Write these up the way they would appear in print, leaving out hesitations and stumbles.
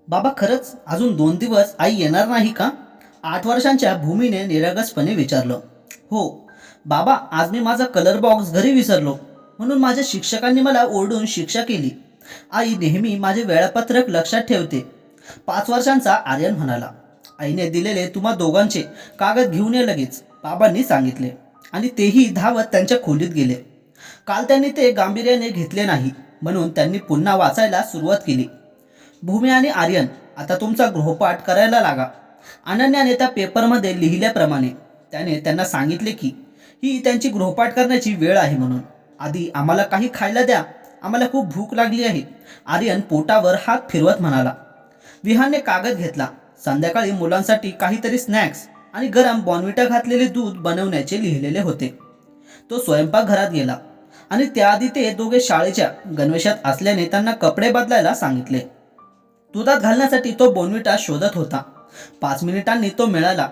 बाबा खरंच अजून 2 दिवस आई येणार नाही का? 8 वर्षांच्या भूमीने निरागसपणे विचारलं. हो बाबा, आज मी माझा कलर बॉक्स घरी विसरलो म्हणून माझ्या शिक्षकांनी मला ओरडून शिक्षा केली. आई नेहमी माझे वेळापत्रक लक्षात ठेवते. 5 वर्षांचा आर्यन म्हणाला. आईने दिलेले तुम्हा दोघांचे कागद घेऊन ये लगेच, बाबांनी सांगितले आणि तेही धावत त्यांच्या खोलीत गेले. काल त्यांनी ते गांभीर्याने घेतले नाही म्हणून त्यांनी पुन्हा वाचायला सुरुवात केली. भूमी आणि आर्यन, आता तुमचा गृहपाठ करायला लागा. अनन्याने त्या पेपरमध्ये लिहिल्याप्रमाणे त्याने त्यांना सांगितले की ही त्यांची गृहपाठ करण्याची वेळ आहे म्हणून. आधी आम्हाला काही खायला द्या, आम्हाला खूप भूक लागली आहे, आर्यन पोटावर हात फिरवत म्हणाला. विहानने कागद घेतला. संध्याकाळी मुलांसाठी काहीतरी स्नॅक्स आणि गरम बॉर्नव्हिटा घातलेले दूध बनवण्याचे लिहिलेले होते. तो स्वयंपाकघरात गेला आणि त्याआधी ते दोघे शाळेच्या गणवेशात असल्याने त्यांना कपडे बदलायला सांगितले. दुधात घालण्यासाठी तो बोर्नव्हिटा शोधत होता. 5 मिनिटांनी तो मिळाला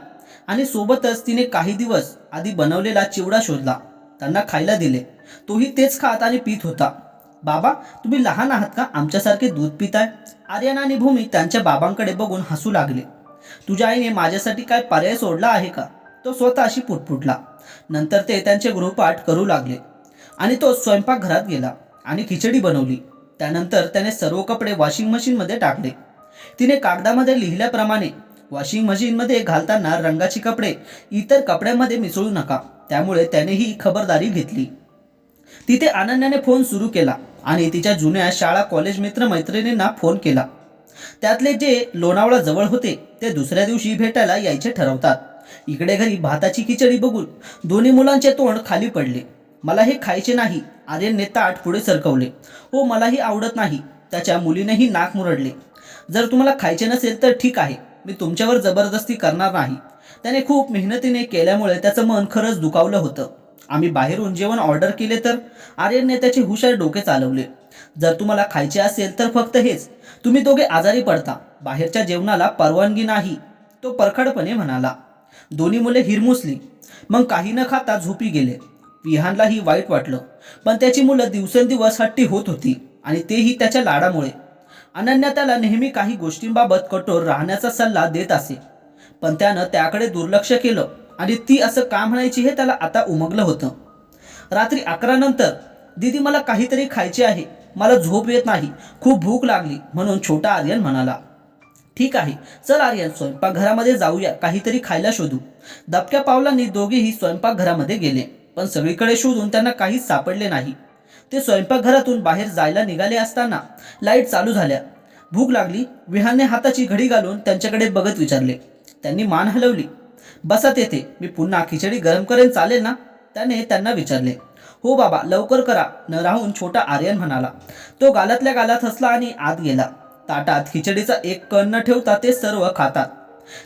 आणि सोबतच तिने काही दिवस आधी बनवलेला चिवडा शोधला. त्यांना खायला दिले. तोही तेच खात आणि पित होता. बाबा, तुम्ही लहान आहात का आमच्यासारखे दूध पिताय? आर्यन आणि भूमी त्यांच्या बाबांकडे बघून हसू लागले. तुझ्या आईने माझ्यासाठी काय पर्याय सोडला आहे का? तो स्वतःशी पुटपुटला. नंतर ते त्यांचे गृहपाठ करू लागले आणि तो स्वयंपाकघरात गेला आणि खिचडी बनवली. त्यानंतर त्याने सर्व कपडे वॉशिंग मशीनमध्ये टाकले. तिने कागदामध्ये लिहिल्याप्रमाणे वॉशिंग मशीनमध्ये घालताना रंगाची कपडे इतर कपड्यांमध्ये मिसळू नका, त्यामुळे त्याने ही खबरदारी घेतली. तिथे अनन्याने फोन सुरू केला आणि तिच्या जुन्या शाळा कॉलेज मित्रमैत्रिणींना फोन केला. त्यातले जे लोणावळा जवळ होते ते दुसऱ्या दिवशी भेटायला यायचे ठरवतात. इकडे घरी भाताची खिचडी बघून दोन्ही मुलांचे तोंड खाली पडले. मला हे खायचे नाही, आर्यनने ताट पुढे सरकवले. हो, मलाही आवडत नाही, त्याच्या मुलीनेही नाक मुरडले. जर तुम्हाला खायचे नसेल तर ठीक आहे, मी तुमच्यावर जबरदस्ती करणार नाही. त्याने खूप मेहनतीने केल्यामुळे त्याचं मन खरंच दुखावलं होतं. आम्ही बाहेरून जेवण ऑर्डर केले तर? आर्यनने त्याचे हुशार डोके चालवले. जर तुम्हाला खायचे असेल तर फक्त हेच. तुम्ही दोघे आजारी पडता, बाहेरच्या जेवणाला परवानगी नाही, तो परखडपणे म्हणाला. दोन्ही मुले हिरमुसली. मग काही न खाता झोपी गेले. विहानलाही वाईट वाटलं, पण त्याची मुलं दिवसेंदिवस हट्टी होत होती आणि तेही त्याच्या लाडामुळे. अनन्या त्याला नेहमी काही गोष्टींबाबत कठोर राहण्याचा सल्ला देत असे, पण त्यानं त्याकडे दुर्लक्ष केलं आणि ती असं का म्हणायची हे त्याला आता उमगलं होतं. रात्री 11 नंतर, दीदी मला काहीतरी खायचे आहे, मला झोप येत नाही, खूप भूक लागली म्हणून छोटा आर्यन म्हणाला. ठीक आहे, चल आर्यन, स्वयंपाकघरामध्ये जाऊया, काहीतरी खायला शोधू. दबक्या पावलांनी दोघेही स्वयंपाकघरामध्ये गेले, पण सगळीकडे शोधून त्यांना काहीच सापडले नाही. ते स्वयंपाकघरातून बाहेर जायला निघाले असताना लाईट चालू झाल्या. भूक लागली? विहानने हाताची घडी घालून त्यांच्याकडे बघत विचारले. त्यांनी मान हलवली. बसा तेथे, मी पुन्हा खिचडी गरम करेन, चालेल ना? त्याने त्यांना विचारले. हो बाबा, लवकर करा, न राहून छोटा आर्यन म्हणाला. तो गालातल्या गालात हसला आणि आत गेला. ताटात खिचडीचा एक कण न ठेवता ते सर्व खातात.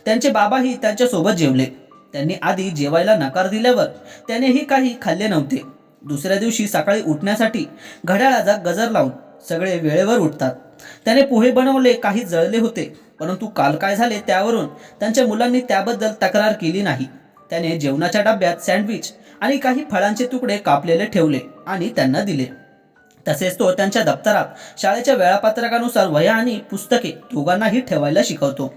त्यांचे बाबाही त्यांच्यासोबत जेवले. त्यांनी आधी जेवायला नकार दिल्यावर त्यानेही काही खाल्ले नव्हते. दुसऱ्या दिवशी सकाळी उठण्यासाठी घड्याळाचा गजर लावून सगळे वेळेवर उठतात. त्याने पोहे बनवले, काही जळले होते, परंतु काल काय झाले त्यावरून त्यांच्या मुलांनी त्याबद्दल तक्रार केली नाही. त्याने जेवणाच्या डब्यात सँडविच आणि काही फळांचे तुकडे कापलेले ठेवले आणि त्यांना दिले. तसेच तो त्यांच्या दप्तरात शाळेच्या वेळापत्रकानुसार वह्या आणि पुस्तके दोघांनाही ठेवायला शिकवतो.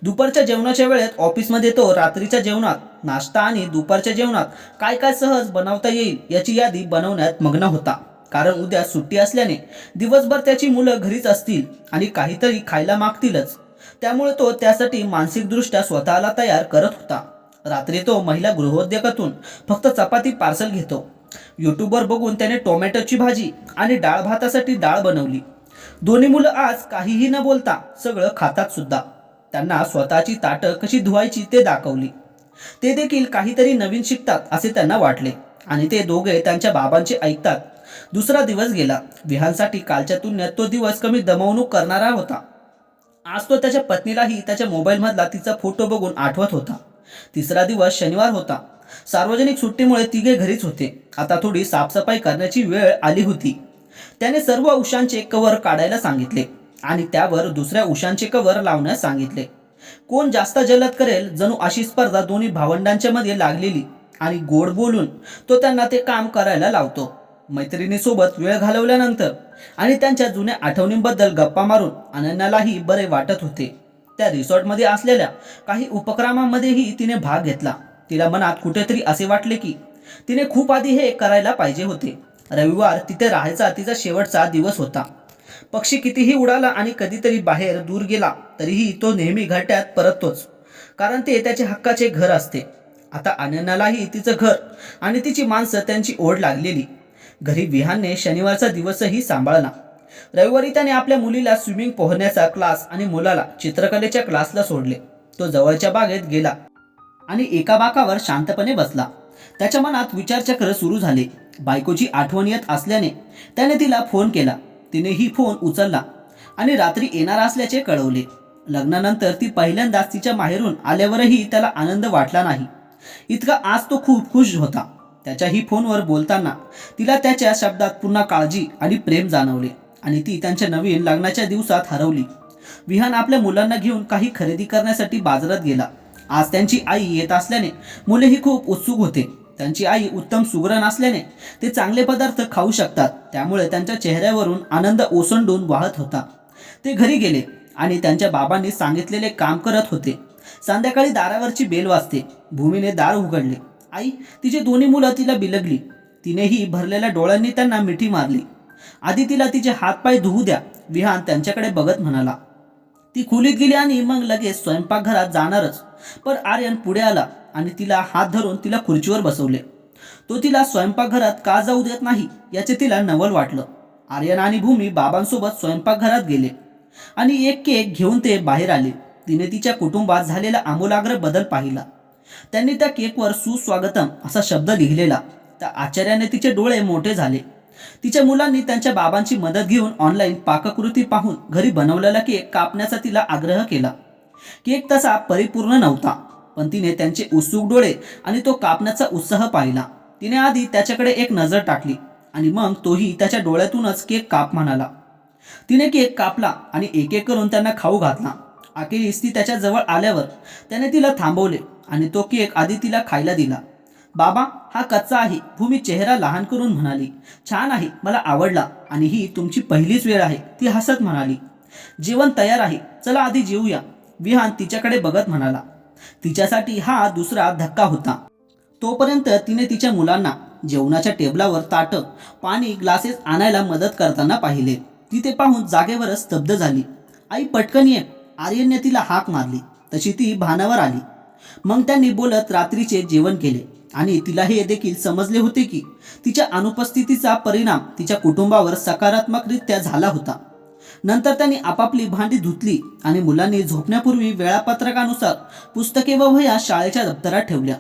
दुपारच्या जेवणाच्या वेळेत ऑफिसमध्ये तो रात्रीच्या जेवणात नाश्ता आणि दुपारच्या जेवणात काय काय सहज बनवता येईल याची यादी बनवण्यात मग्न होता. कारण उद्या सुट्टी असल्याने दिवसभर त्याची मुलं घरीच असतील आणि काहीतरी खायला मागतीलच. त्यामुळे तो त्यासाठी मानसिकदृष्ट्या स्वतःला तयार करत होता. रात्री तो महिला गृहोद्योगातून फक्त चपाती पार्सल घेतो. यूट्यूबवर बघून त्याने टोमॅटोची भाजी आणि डाळ भातासाठी डाळ बनवली. दोन्ही मुलं आज काहीही न बोलता सगळं खातात सुद्धा. त्यांना स्वतःची ताटं कशी धुवायची ते दाखवली. ते देखील काहीतरी नवीन शिकतात असे त्यांना वाटले आणि ते दोघे त्यांच्या बाबांचे ऐकतात. दुसरा दिवस गेला. विहानसाठी कालच्या तुलनेत तो दिवस कमी दमवणूक करणारा होता. आज तो त्याच्या पत्नीलाही त्याच्या मोबाईलमधला तिचा फोटो बघून आठवत होता. तिसरा दिवस शनिवार होता. सार्वजनिक सुट्टीमुळे तिघे घरीच होते. आता थोडी साफसफाई करण्याची वेळ आली होती. त्याने सर्व उशांचे कव्हर काढायला सांगितले आणि त्यावर दुसऱ्या उशांचे कव्हर लावण्यास सांगितले. कोण जास्त जलद करेल, जणू अशी स्पर्धा दोन्ही भावंडांच्या मध्ये लागलेली आणि गोड बोलून तो त्यांना ते काम करायला लावतो. मैत्रिणीसोबत वेळ घालवल्यानंतर आणि त्यांच्या जुन्या आठवणींबद्दल गप्पा मारून अनन्यालाही बरे वाटत होते. त्या रिसॉर्टमध्ये असलेल्या काही उपक्रमांमध्येही तिने भाग घेतला. तिला मनात कुठेतरी असे वाटले की तिने खूप आधी हे करायला पाहिजे होते. रविवार तिथे राहायचा तिचा शेवटचा दिवस होता. पक्षी कितीही उडाला आणि कधीतरी बाहेर दूर गेला तरीही तो नेहमी घरट्यात परततोच, कारण ते त्याचे हक्काचे घर असते. आता अनन्यालाही तिचं घर आणि तिची माणसं त्यांची ओढ लागलेली. घरी विहानने शनिवारचा दिवसही सांभाळला. रविवारी त्याने आपल्या मुलीला स्विमिंग पोहण्याचा क्लास आणि मुलाला चित्रकलेच्या क्लासला सोडले. तो जवळच्या बागेत गेला आणि एका बाकावर शांतपणे बसला. त्याच्या मनात विचारचक्र सुरू झाले. बायकोची आठवण येत असल्याने त्याने तिला फोन केला. तिनेही फोन उचलला आणि रात्री येणार असल्याचे कळवले. लग्नानंतर ती पहिल्यांदाच तिच्या माहेरून आल्यावरही त्याला आनंद वाटला नाही इतका आज तो खूप खुश होता. त्याच्याही फोनवर बोलताना तिला त्याच्या शब्दात पुन्हा काळजी आणि प्रेम जाणवले आणि ती त्यांच्या नवीन लग्नाच्या दिवसात हरवली. विहान आपल्या मुलांना घेऊन काही खरेदी करण्यासाठी बाजारात गेला. आज त्यांची आई येत असल्याने मुलेही खूप उत्सुक होते. त्यांची आई उत्तम सुगरण असल्याने ते चांगले पदार्थ खाऊ शकतात, त्यामुळे त्यांच्या चेहऱ्यावरून आनंद ओसंडून वाहत होता. ते घरी गेले आणि त्यांच्या बाबांनी सांगितलेले काम करत होते. संध्याकाळी दारावरची बेल वाजते. भूमीने दार उघडले. आई, तिची दोन्ही मुलं तिला बिलगली. तिनेही भरलेल्या डोळ्यांनी त्यांना मिठी मारली. आधी तिला तिचे हातपाय धुवू द्या, विहान त्यांच्याकडे बघत म्हणाला. ती खोलीत गेली आणि मग लगेच स्वयंपाकघरात जाणारच, पण आर्यन पुढे आला आणि तिला हात धरून तिला खुर्चीवर बसवले. तो तिला स्वयंपाकघरात का जाऊ देत नाही याचे तिला नवल वाटलं. आर्यन आणि भूमी बाबांसोबत स्वयंपाकघरात गेले आणि एक केक घेऊन ते बाहेर आले. तिने तिच्या कुटुंबात झालेला आमूलाग्र बदल पाहिला. त्यांनी त्या केकवर सुस्वागतम असा शब्द लिहिलेला. त्या आश्चर्याने तिचे डोळे मोठे झाले. तिच्या मुलांनी त्यांच्या बाबांची मदत घेऊन ऑनलाईन पाककृती पाहून घरी बनवलेला केक कापण्याचा तिला आग्रह केला. केक तसा परिपूर्ण नव्हता, पण तिने त्यांचे उत्सुक डोळे आणि तो कापण्याचा उत्साह पाहिला. तिने आधी त्याच्याकडे एक नजर टाकली आणि मग तोही त्याच्या डोळ्यातूनच केक काप म्हणाला. तिने केक कापला आणि एक एक करून त्यांना खाऊ घातला. अखेरीस ती त्याच्या जवळ आल्यावर त्याने तिला थांबवले आणि तो केक आधी तिला खायला दिला. बाबा, हा कच्चा आहे, भूमी चेहरा लहान करून म्हणाली. छान आहे, मला आवडला आणि ही तुमची पहिलीच वेळ आहे, ती हसत म्हणाली. जेवण तयार आहे, चला आधी जेवूया, विहान तिच्याकडे बघत म्हणाला. तिच्यासाठी हा दुसरा धक्का होता. तोपर्यंत तिने तिच्या मुलांना जेवणाच्या टेबलावर ताटं, पाणी, ग्लासेस आणायला मदत करताना पाहिले. ती ते पाहून जागेवरच स्तब्ध झाली. आई, पटकन ये, आर्यनने तिला हाक मारली. तशी ती भानावर आली. मग त्यांनी बोलत रात्रीचे जेवण केले आणि तिला हे देखील समजले होते की तिच्या अनुपस्थितीचा परिणाम तिच्या कुटुंबावर सकारात्मकरित्या झाला होता. नंतर त्यांनी आपापली भांडी धुतली आणि मुलांनी झोपण्यापूर्वी वेळापत्रकानुसार पुस्तके व वह्या शाळेच्या दप्तरात ठेवल्या.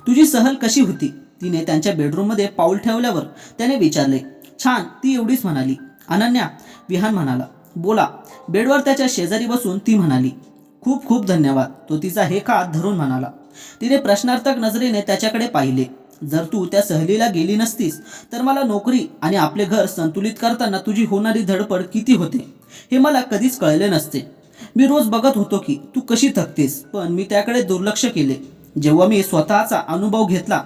तुझी सहल कशी होती? तिने त्यांच्या बेडरूममध्ये पाऊल ठेवल्यावर त्याने विचारले. छान, ती एवढीच म्हणाली. अनन्या, विहान म्हणाला. बोला, बेडवर त्याच्या शेजारी बसून ती म्हणाली. खूप खूप धन्यवाद, तो तिचा हेक हात धरून म्हणाला. तिने प्रश्नार्थक नजरेने त्याच्याकडे पाहिले. जर तू त्या सहलीला गेली नसतीस तर मला नोकरी आणि आपले घर संतुलित करताना तुझी होणारी धडपड किती होते हे मला कधीच कळले नसते. मी रोज बघत होतो की तू कशी थकतेस, पण मी त्याकडे दुर्लक्ष केले. जेव्हा मी स्वतःचा अनुभव घेतला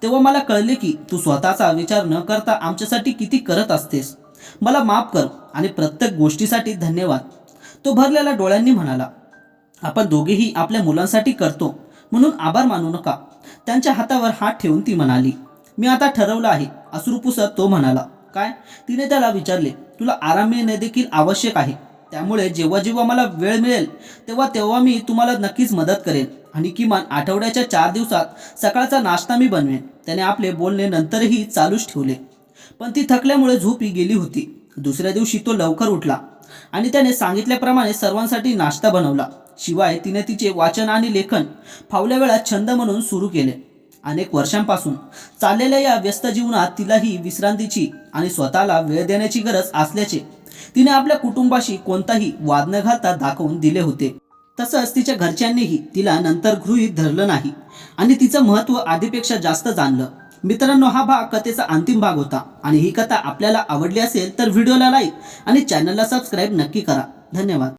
तेव्हा मला कळले की तू स्वतःचा विचार न करता आमच्यासाठी किती करत असतेस. मला माफ कर आणि प्रत्येक गोष्टीसाठी धन्यवाद, तो भरलेल्या डोळ्यांनी म्हणाला. आपण दोघेही आपल्या मुलांसाठी करतो म्हणून आभार मानू नका, त्यांच्या हातावर हात ठेवून ती म्हणाली. मी आता ठरवलं आहे, अश्रू पुसत तो म्हणाला. काय? तिने त्याला विचारले. तुला आराम मिळणे देखील आवश्यक आहे, त्यामुळे जेव्हा जेव्हा मला वेळ मिळेल तेव्हा तेव्हा मी तुम्हाला नक्कीच मदत करेन आणि किमान आठवड्याच्या 4 दिवसात सकाळचा नाश्ता मी बनवेन. त्याने आपले बोलणे नंतरही चालूच ठेवले, पण ती थकल्यामुळे झोपी गेली होती. दुसऱ्या दिवशी तो लवकर उठला आणि त्याने सांगितल्याप्रमाणे सर्वांसाठी नाश्ता बनवला. शिवाय तिने तिचे वाचन आणि लेखन फावल्या वेळात छंद म्हणून सुरू केले. अनेक वर्षांपासून चाललेल्या या व्यस्त जीवनात तिलाही विश्रांतीची आणि स्वतःला वेळ देण्याची गरज असल्याचे तिने आपल्या कुटुंबाशी कोणताही वाद न घालता दाखवून दिले होते. तसंच तिच्या घरच्यांनीही तिला नंतर गृहीत धरलं नाही आणि तिचं महत्त्व आधीपेक्षा जास्त जाणलं. मित्रांनो, हा भाग कथेचा अंतिम भाग होता आणि ही कथा आपल्याला आवडली असेल तर व्हिडिओला लाईक आणि चॅनलला सबस्क्राईब नक्की करा. धन्यवाद.